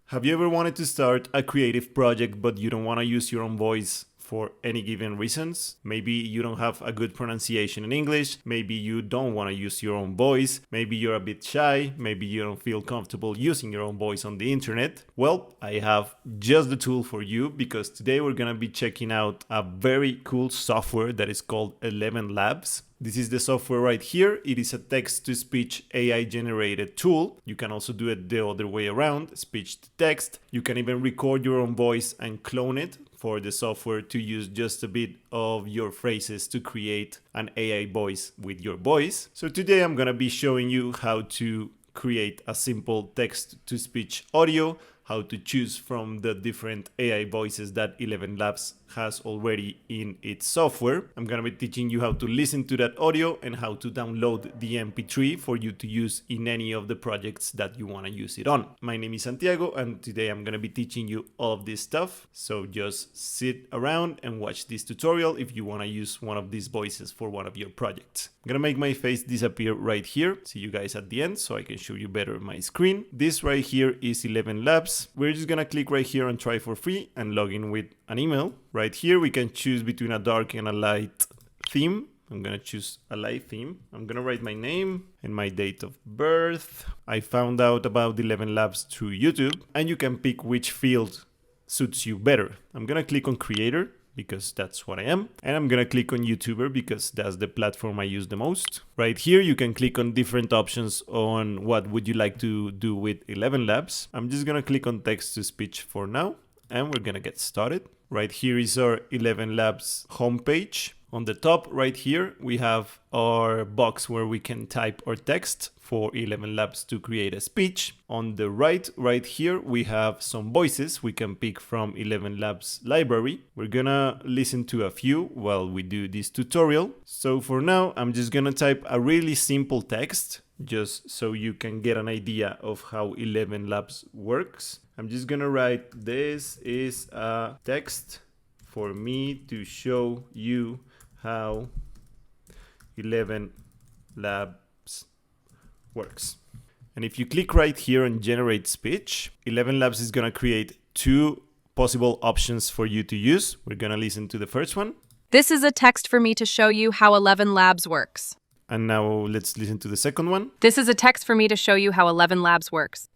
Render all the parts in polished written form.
Have you ever wanted to start a creative project but you don't want to use your own voice for any given reasons? Maybe you don't have a good pronunciation in English, maybe you don't want to use your own voice, maybe you're a bit shy, maybe you don't feel comfortable using your own voice on the internet. Well, I have just the tool for you because today we're going to be checking out a very cool software that is called ElevenLabs. This is the software right here. It is a text-to-speech AI generated tool. You can also do it the other way around, speech to text. You can even record your own voice and clone it for the software to use just a bit of your phrases to create an AI voice with your voice. So today I'm gonna be showing you how to create a simple text-to-speech audio, how to choose from the different AI voices that ElevenLabs has already in its software. I'm gonna be teaching you how to listen to that audio and how to download the MP3 for you to use in any of the projects that you wanna use it on. My name is Santiago and today I'm gonna be teaching you all of this stuff. So just sit around and watch this tutorial if you wanna use one of these voices for one of your projects. I'm gonna make my face disappear right here. See you guys at the end so I can show you better my screen. This right here is ElevenLabs. We're just gonna click right here and try for free and log in with an email. Right here we can choose between a dark and a light theme. I'm gonna choose a light theme. I'm gonna write my name and my date of birth. I found out about ElevenLabs through YouTube and you can pick which field suits you better. I'm gonna click on creator because that's what I am. And I'm gonna click on YouTuber because that's the platform I use the most. Right here, you can click on different options on what would you like to do with ElevenLabs. I'm just gonna click on text to speech for now, and we're gonna get started. Right here is our ElevenLabs homepage. On the top right here, we have our box where we can type our text for ElevenLabs to create a speech. On the right here, we have some voices we can pick from ElevenLabs library. We're gonna listen to a few while we do this tutorial. So for now, I'm just gonna type a really simple text just so you can get an idea of how ElevenLabs works. I'm just gonna write, this is a text for me to show you how ElevenLabs works. And if you click right here on generate speech, ElevenLabs is gonna create two possible options for you to use. We're gonna listen to the first one. This is a text for me to show you how ElevenLabs works. And now let's listen to the second one. This is a text for me to show you how ElevenLabs works.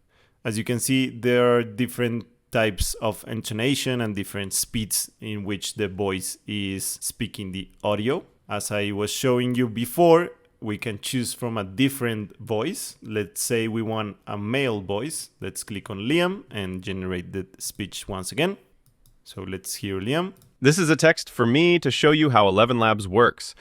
As you can see, there are different types of intonation and different speeds in which the voice is speaking the audio. As I was showing you before, we can choose from a different voice. Let's say we want a male voice. Let's click on Liam and generate the speech once again. So let's hear Liam. This is a text for me to show you how ElevenLabs works.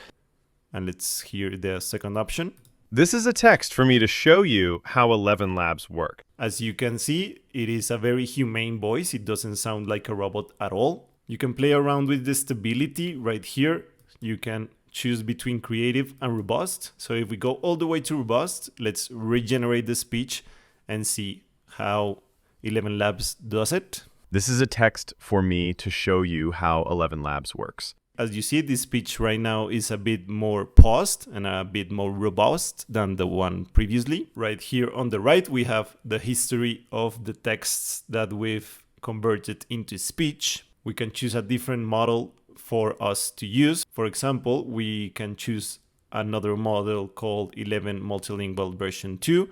And let's hear the second option. This is a text for me to show you how ElevenLabs work. As you can see, it is a very humane voice. It doesn't sound like a robot at all. You can play around with the stability right here. You can choose between creative and robust. So if we go all the way to robust, let's regenerate the speech and see how ElevenLabs does it. This is a text for me to show you how ElevenLabs works. As you see, this speech right now is a bit more paused and a bit more robust than the one previously. Right here on the right, we have the history of the texts that we've converted into speech. We can choose a different model for us to use. For example, we can choose another model called 11 Multilingual version 2.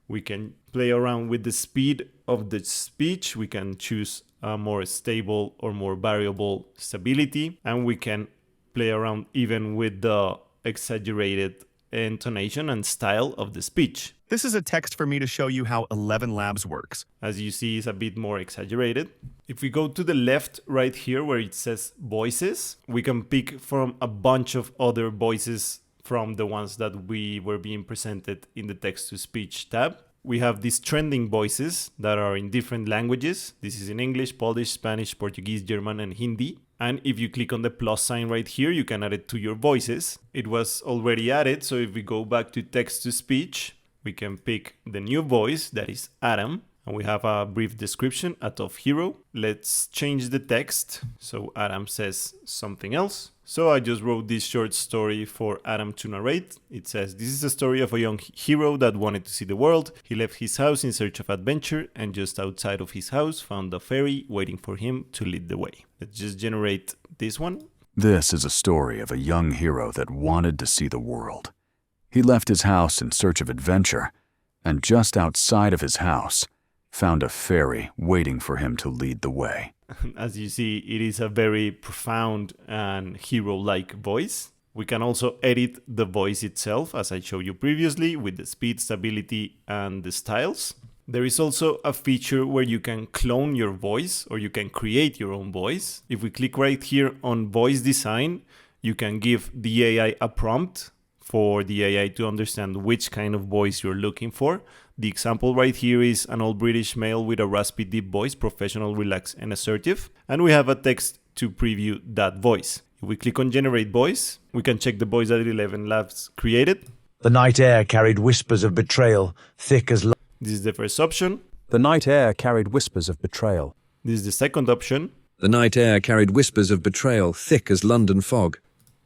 We can play around with the speed of the speech. We can choose a more stable or more variable stability, and we can play around even with the exaggerated intonation and style of the speech. This is a text for me to show you how ElevenLabs works. As you see, it's a bit more exaggerated. If we go to the left right here where it says voices, we can pick from a bunch of other voices from the ones that we were being presented in the text-to-speech tab. We have these trending voices that are in different languages. This is in English, Polish, Spanish, Portuguese, German, and Hindi. And if you click on the plus sign right here, you can add it to your voices. It was already added, so if we go back to text to speech, we can pick the new voice, that is Adam. And we have a brief description, a tough hero. Let's change the text. So Adam says something else. So I just wrote this short story for Adam to narrate. It says, this is a story of a young hero that wanted to see the world. He left his house in search of adventure and just outside of his house found a fairy waiting for him to lead the way. Let's just generate this one. This is a story of a young hero that wanted to see the world. He left his house in search of adventure and just outside of his house found a fairy waiting for him to lead the way. As you see, it is a very profound and hero-like voice. We can also edit the voice itself, as I showed you previously, with the speed, stability, and the styles. There is also a feature where you can clone your voice, or you can create your own voice. If we click right here on voice design, you can give the AI a prompt for the AI to understand which kind of voice you're looking for. The example right here is an old British male with a raspy deep voice, professional, relaxed, and assertive. And we have a text to preview that voice. If we click on generate voice, we can check the voice that ElevenLabs created. The night air carried whispers of betrayal, thick as... This is the first option. The night air carried whispers of betrayal. This is the second option. The night air carried whispers of betrayal, thick as London fog.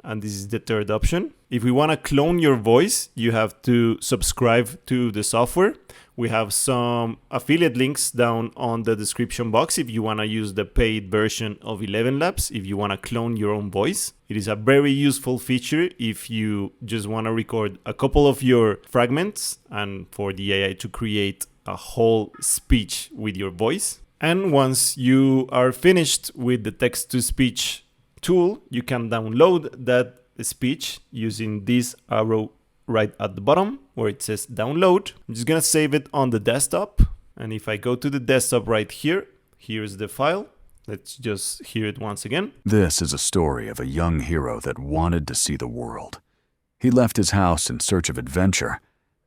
And this is the third option. If we want to clone your voice, you have to subscribe to the software. We have some affiliate links down on the description box if you want to use the paid version of ElevenLabs, if you want to clone your own voice. It is a very useful feature if you just want to record a couple of your fragments and for the AI to create a whole speech with your voice. And once you are finished with the text-to-speech tool, you can download that speech using this arrow right at the bottom where it says download. I'm just gonna save it on the desktop, and if I go to the desktop right here, here's the file. Let's just hear it once again. This is a story of a young hero that wanted to see the world. He left his house in search of adventure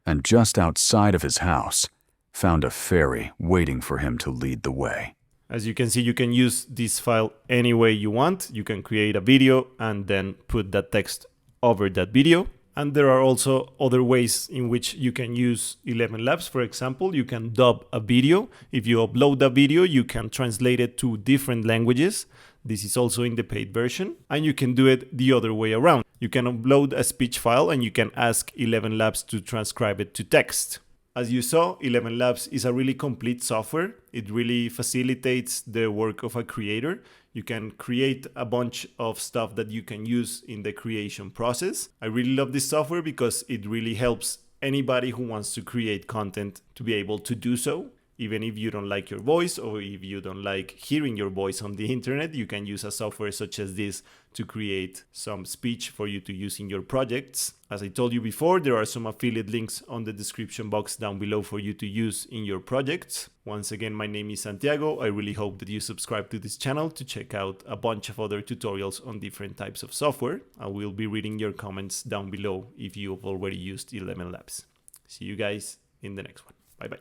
and just outside of his house found a fairy waiting for him to lead the way. As you can see, you can use this file any way you want. You can create a video and then put that text over that video. And there are also other ways in which you can use ElevenLabs. For example, you can dub a video. If you upload a video, you can translate it to different languages. This is also in the paid version. And you can do it the other way around. You can upload a speech file and you can ask ElevenLabs to transcribe it to text. As you saw, ElevenLabs is a really complete software. It really facilitates the work of a creator. You can create a bunch of stuff that you can use in the creation process. I really love this software because it really helps anybody who wants to create content to be able to do so. Even if you don't like your voice or if you don't like hearing your voice on the internet, you can use a software such as this to create some speech for you to use in your projects. As I told you before, there are some affiliate links on the description box down below for you to use in your projects. Once again, my name is Santiago. I really hope that you subscribe to this channel to check out a bunch of other tutorials on different types of software. I will be reading your comments down below if you have already used ElevenLabs. See you guys in the next one. Bye bye.